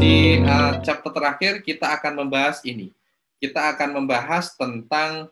di chapter terakhir kita akan membahas ini. Kita akan membahas tentang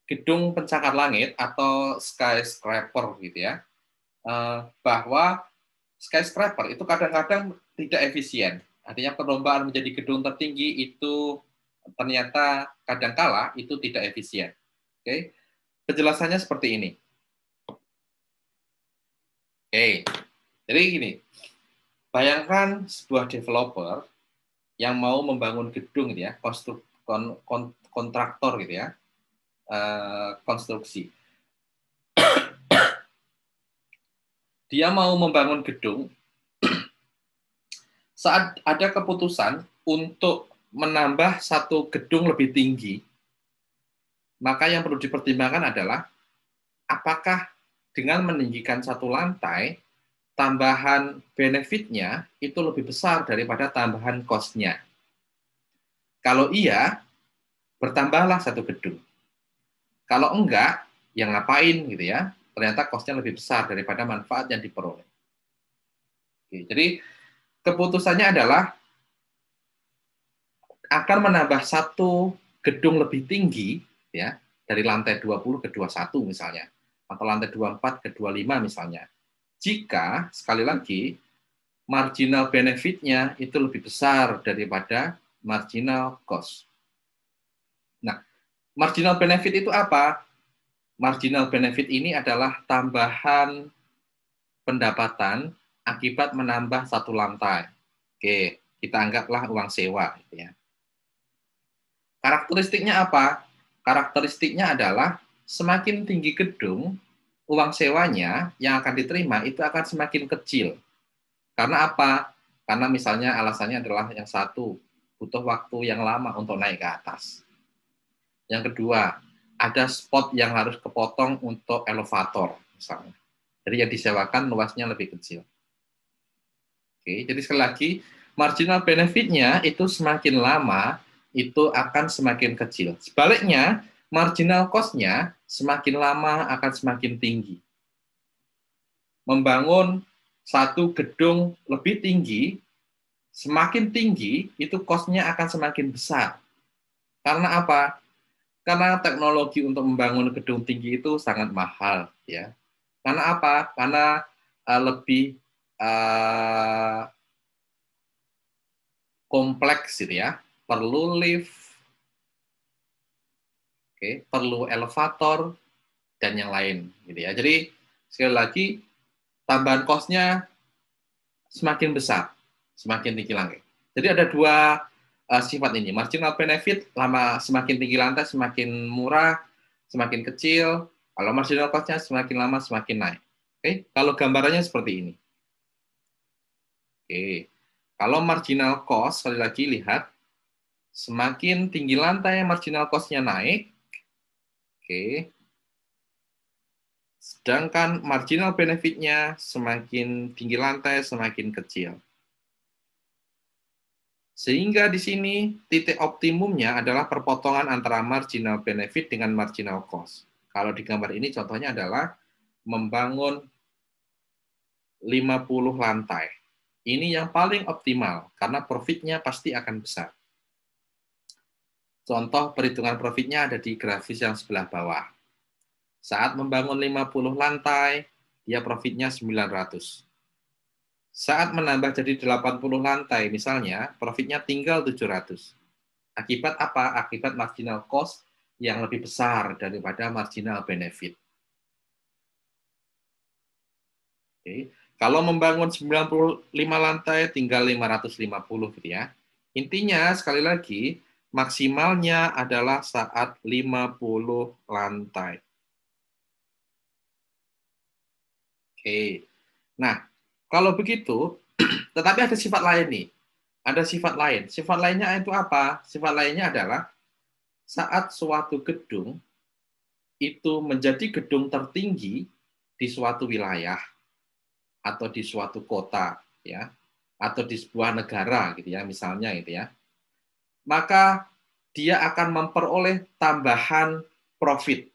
gedung pencakar langit atau skyscraper gitu ya. Bahwa skyscraper itu kadang-kadang tidak efisien. Artinya perlombaan menjadi gedung tertinggi itu ternyata kadangkala itu tidak efisien. Oke. Penjelasannya seperti ini. Oke. Jadi gini. Bayangkan sebuah developer yang mau membangun gedung gitu ya, kontraktor gitu ya, konstruksi. Dia mau membangun gedung, saat ada keputusan untuk menambah satu gedung lebih tinggi, maka yang perlu dipertimbangkan adalah apakah dengan meninggikan satu lantai, tambahan benefitnya itu lebih besar daripada tambahan cost-nya. Kalau iya, bertambahlah satu gedung. Kalau enggak, ya ngapain gitu ya? Ternyata cost-nya lebih besar daripada manfaat yang diperoleh. Oke, jadi keputusannya adalah akan menambah satu gedung lebih tinggi ya, dari lantai 20 ke 21 misalnya, atau lantai 24 ke 25 misalnya. Jika sekali lagi marginal benefit-nya itu lebih besar daripada marginal cost. Nah, marginal benefit itu apa? Marginal benefit ini adalah tambahan pendapatan akibat menambah satu lantai. Oke, kita anggaplah uang sewa. Gitu ya. Karakteristiknya apa? Karakteristiknya adalah semakin tinggi gedung, uang sewanya yang akan diterima itu akan semakin kecil. Karena apa? Karena misalnya alasannya adalah yang satu, butuh waktu yang lama untuk naik ke atas. Yang kedua, ada spot yang harus kepotong untuk elevator misalnya. Jadi yang disewakan luasnya lebih kecil. Oke, jadi sekali lagi, marginal benefit-nya itu semakin lama, itu akan semakin kecil. Sebaliknya, marginal cost-nya semakin lama akan semakin tinggi. Membangun satu gedung lebih tinggi, semakin tinggi, itu cost-nya akan semakin besar. Karena apa? Karena teknologi untuk membangun gedung tinggi itu sangat mahal. Ya. Karena apa? Karena lebih kompleks gitu ya, perlu lift, perlu elevator dan yang lain gitu ya. Jadi sekali lagi tambahan cost-nya semakin besar, semakin tinggi lantai. Jadi ada dua sifat ini, marginal benefit lama semakin tinggi lantai semakin murah, semakin kecil. Kalau marginal cost-nya semakin lama semakin naik. Kalau gambarannya seperti ini. Kalau marginal cost, sekali lagi lihat, semakin tinggi lantai, marginal cost-nya naik. Sedangkan marginal benefit-nya semakin tinggi lantai, semakin kecil. Sehingga di sini titik optimumnya adalah perpotongan antara marginal benefit dengan marginal cost. Kalau di gambar ini contohnya adalah membangun 50 lantai. Ini yang paling optimal, karena profitnya pasti akan besar. Contoh perhitungan profitnya ada di grafis yang sebelah bawah. Saat membangun 50 lantai, dia profitnya 900. Saat menambah jadi 80 lantai, misalnya, profitnya tinggal 700. Akibat apa? Akibat marginal cost yang lebih besar daripada marginal benefit. Kalau membangun 95 lantai, tinggal 550 gitu ya. Intinya, sekali lagi, maksimalnya adalah saat 50 lantai. Nah, kalau begitu, tetapi ada sifat lain nih. Ada sifat lain. Sifat lainnya itu apa? Sifat lainnya adalah saat suatu gedung itu menjadi gedung tertinggi di suatu wilayah atau di suatu kota, ya, atau di sebuah negara, gitu ya, misalnya, gitu ya. Maka dia akan memperoleh tambahan profit.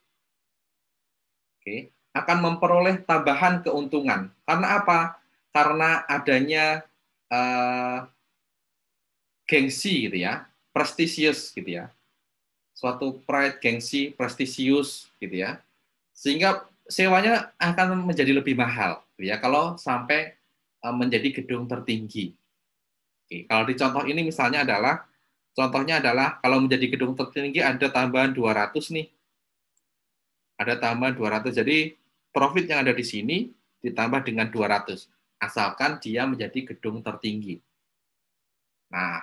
Akan memperoleh tambahan keuntungan. Karena apa? Karena adanya gengsi gitu ya, prestisius gitu ya. Suatu pride, gengsi, prestisius gitu ya. Sehingga sewanya akan menjadi lebih mahal gitu ya kalau sampai menjadi gedung tertinggi. Oke, kalau di contoh ini misalnya adalah contohnya adalah kalau menjadi gedung tertinggi ada tambahan 200 nih. Ada tambahan 200. Jadi profit yang ada di sini ditambah dengan 200 asalkan dia menjadi gedung tertinggi. Nah,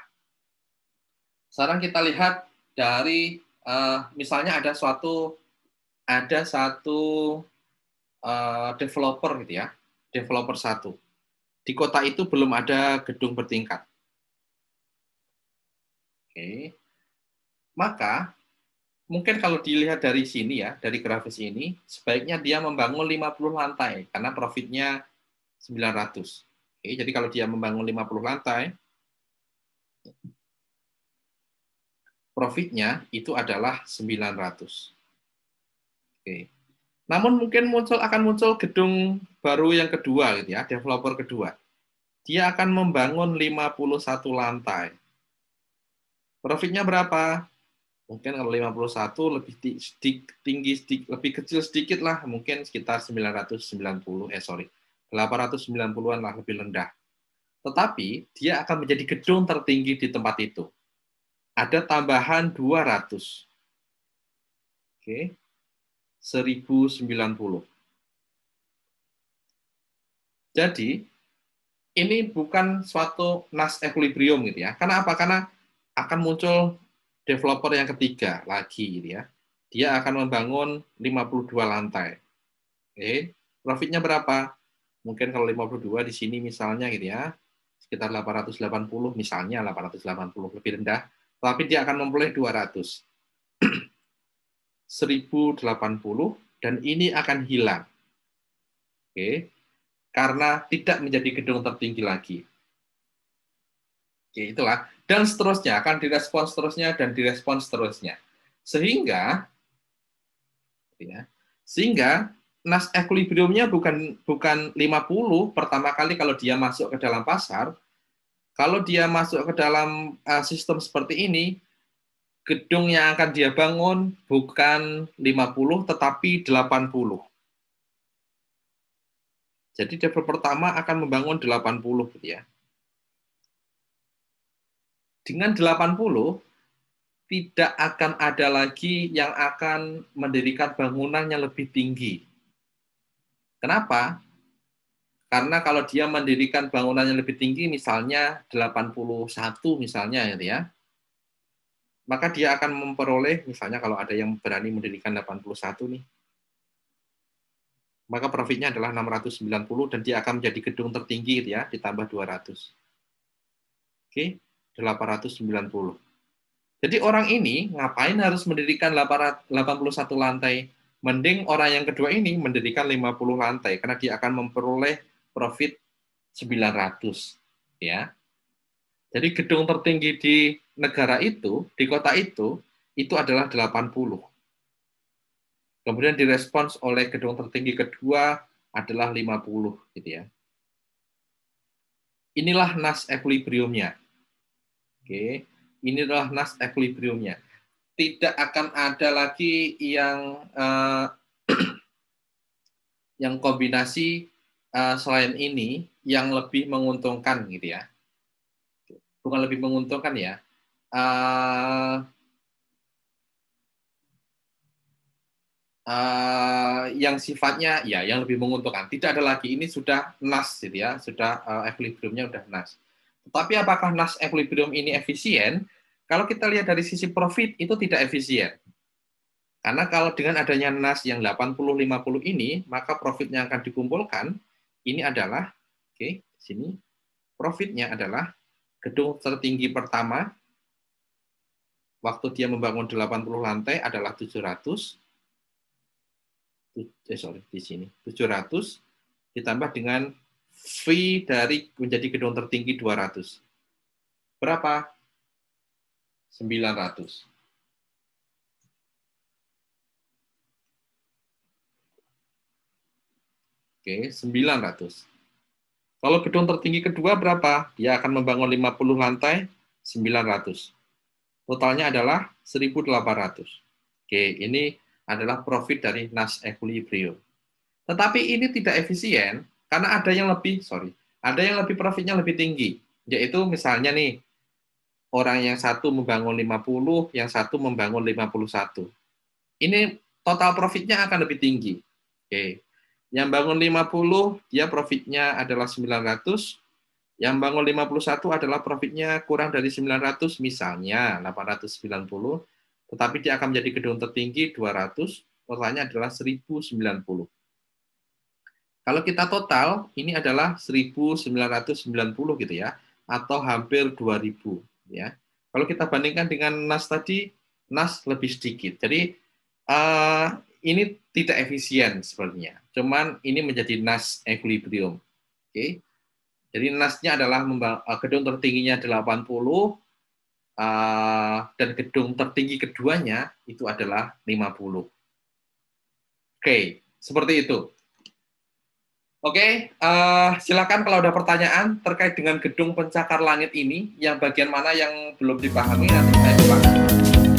sekarang kita lihat dari misalnya ada satu developer gitu ya, developer satu. Di kota itu belum ada gedung bertingkat. Oke. Maka mungkin kalau dilihat dari sini ya, dari grafis ini, sebaiknya dia membangun 50 lantai karena profitnya 900. Oke, jadi kalau dia membangun 50 lantai, profitnya itu adalah 900. Oke. Namun mungkin akan muncul gedung baru yang kedua gitu ya, developer kedua. Dia akan membangun 51 lantai. Profitnya berapa? Mungkin kalau 51 lebih tinggi lebih kecil sedikit lah, mungkin sekitar 890-an lah, lebih rendah. Tetapi dia akan menjadi gedung tertinggi di tempat itu. Ada tambahan 200. Oke. 1090. Jadi ini bukan suatu nas equilibrium gitu ya. Karena apa? Karena akan muncul developer yang ketiga lagi gitu ya. Dia akan membangun 52 lantai. Oke, profitnya berapa? Mungkin kalau 52 di sini misalnya gitu ya, sekitar 880 misalnya 880 lebih rendah, tapi dia akan memperoleh 200. 1080 dan ini akan hilang. Oke. Karena tidak menjadi gedung tertinggi lagi. Oke, itulah. Dan seterusnya akan direspons seterusnya dan direspons seterusnya. Sehingga ya, sehingga nas equilibriumnya bukan 50 pertama kali kalau dia masuk ke dalam pasar. Kalau dia masuk ke dalam sistem seperti ini, gedung yang akan dia bangun bukan 50 tetapi 80. Jadi developer pertama akan membangun 80 gitu ya. Dengan 80 tidak akan ada lagi yang akan mendirikan bangunan yang lebih tinggi. Kenapa? Karena kalau dia mendirikan bangunan yang lebih tinggi, misalnya 81 misalnya gitu ya, maka dia akan memperoleh, misalnya kalau ada yang berani mendirikan 81 nih, maka profitnya adalah 690 dan dia akan menjadi gedung tertinggi gitu ya, ditambah 200. Oke, 890. Jadi orang ini ngapain harus mendirikan 81 lantai? Mending orang yang kedua ini mendirikan 50 lantai karena dia akan memperoleh profit 900 ya. Jadi gedung tertinggi di negara itu, di kota itu adalah 80. Kemudian direspons oleh gedung tertinggi kedua adalah 50 gitu ya. Inilah nas equilibriumnya. Oke. Inilah nas equilibriumnya. Tidak akan ada lagi yang kombinasi selain ini yang lebih menguntungkan gitu ya. Bukan lebih menguntungkan ya. Yang sifatnya ya yang lebih menguntungkan. Tidak ada lagi, ini sudah nas gitu ya, sudah equilibriumnya sudah nas. Tetapi apakah nas equilibrium ini efisien? Kalau kita lihat dari sisi profit itu tidak efisien. Karena kalau dengan adanya nas yang 80-50 ini, maka profit yang akan dikumpulkan ini adalah oke, sini profitnya adalah gedung tertinggi pertama waktu dia membangun 80 lantai adalah 700 di sini 700 ditambah dengan fee dari menjadi gedung tertinggi 200. Berapa? 900. Oke, 900. Kalau gedung tertinggi kedua berapa? Dia akan membangun 50 lantai, 900. Totalnya adalah 1.800. Oke, ini adalah profit dari NAS equilibrium. Tetapi ini tidak efisien karena ada yang lebih, profitnya lebih tinggi. Yaitu misalnya nih, orang yang satu membangun 50, yang satu membangun 51. Ini total profitnya akan lebih tinggi. Oke. Yang bangun 50, dia profitnya adalah 900. Yang bangun 51 adalah profitnya kurang dari 900, misalnya 890, tetapi dia akan menjadi gedung tertinggi 200, totalnya adalah 1090. Kalau kita total, ini adalah 1990 gitu ya, atau hampir 2000 ya. Kalau kita bandingkan dengan NAS tadi, NAS lebih sedikit. Jadi ini tidak efisien sebenarnya. Cuman ini menjadi NAS equilibrium. Oke. Jadi NAS-nya adalah gedung tertingginya 80, dan gedung tertinggi keduanya itu adalah 50. Oke, seperti itu. Oke, silakan kalau ada pertanyaan terkait dengan gedung pencakar langit ini, yang bagian mana yang belum dipahami nanti saya ulang.